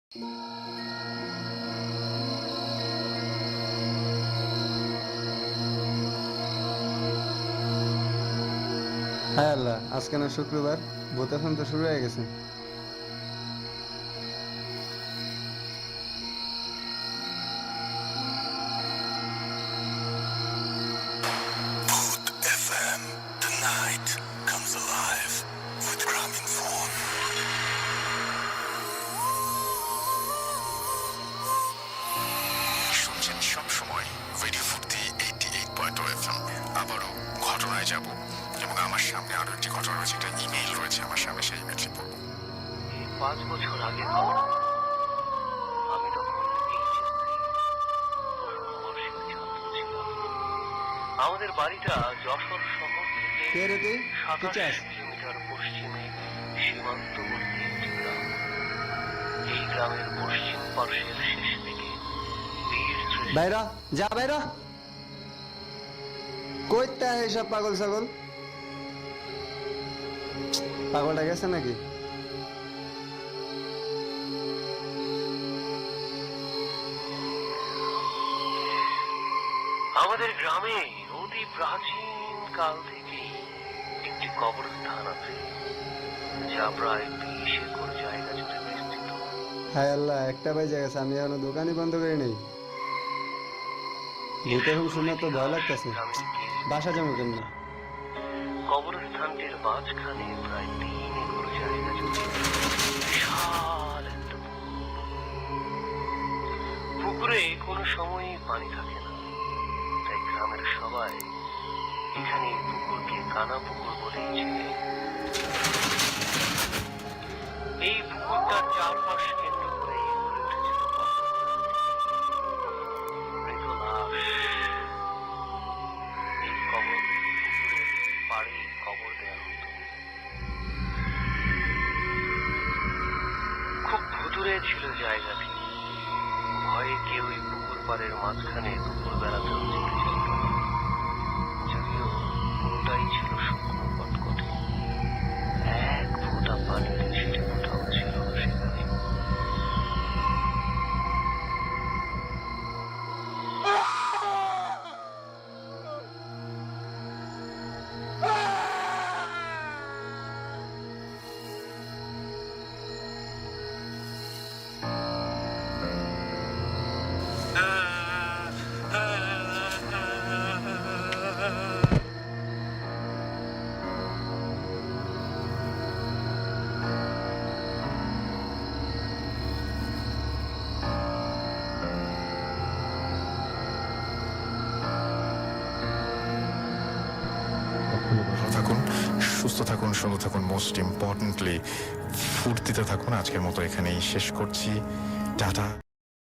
হ্যাঁ আল্লাহ, আজকে না শুক্রবার, ভূতাসন তো শুরু হয়ে গেছে। Boot FM, the night comes alive with Graminphone. শুনছেন সবসময় রেডিও ফুর্তি 88.0 FM। আবারও ঘটনায় যাব এবং আমার সামনে আরো একটি ঘটনা রয়েছে, একটা ইমেইল রয়েছে আমার সামনে, সেই ইমেইলটি পড়ব। 5 বছর আগে ঘটনা। আমি তখন প্রথম বর্ষের ছাত্র ছিলাম। আমাদের বাড়িটা যশোর শহর কে রে থেকে তুই? কি 27 চাস? কিলোমিটার পশ্চিমে সীমান্তবর্তী একটি গ্রাম। এই গ্রামের পশ্চিম পার্শ্বের শেষ দিকে বীর শ্রেষ্ঠ বাইরা যা, বাইরা কইতে এইসব পাগল ছাগল। পাগলটা গেছে নাকি? আমাদের গ্রামে অতি প্রাচীন কাল থেকেই একটি কবরস্থান আছে, যা প্রায় 20 একর জায়গা জুড়ে বিস্তৃত। হায় আল্লাহ, একটা বাজে গেছে, আমি এখনো দোকানই বন্ধ করি নেই। ভূত এখন শুনে তো ভয় লাগতেছে। বাসা যাবো কেমনি? কবরস্থানটির মাঝখানে প্রায় 3 একর জায়গা জুড়ে বিশাল একটা পুকুরে কোনো সময়ই পানি থাকে না, তাই গ্রামের সবাই এখানে পুকুরকে কানা পুকুর বলেই চেনে। এই পুকুরটার চারপাশ কেন্দ্র করে গড়ে উঠেছিল মৃত লাশ। এই কবর পুকুরের পাড়ে কবর দেওয়া হতো। খুব ভুতুড়ে ছিল জায়গাটি। ভয়ে কেউই পুকুর পাড়ের মাঝখানে দুপুর বেলাতেও যেতে চাইত না। যদিও পুরোটাই ছিল শুকনো কটকটে, এক ফোঁটা পানিতে ছিটে ফোটাও ছিল না সেখানে। ভালো থাকুন, সুস্থ থাকুন, সুন্দর থাকুন, মোস্ট ইম্পর্টেন্টলি ফুর্তিতে থাকুন। আজকের মতো এখানেই শেষ করছি। টাটা।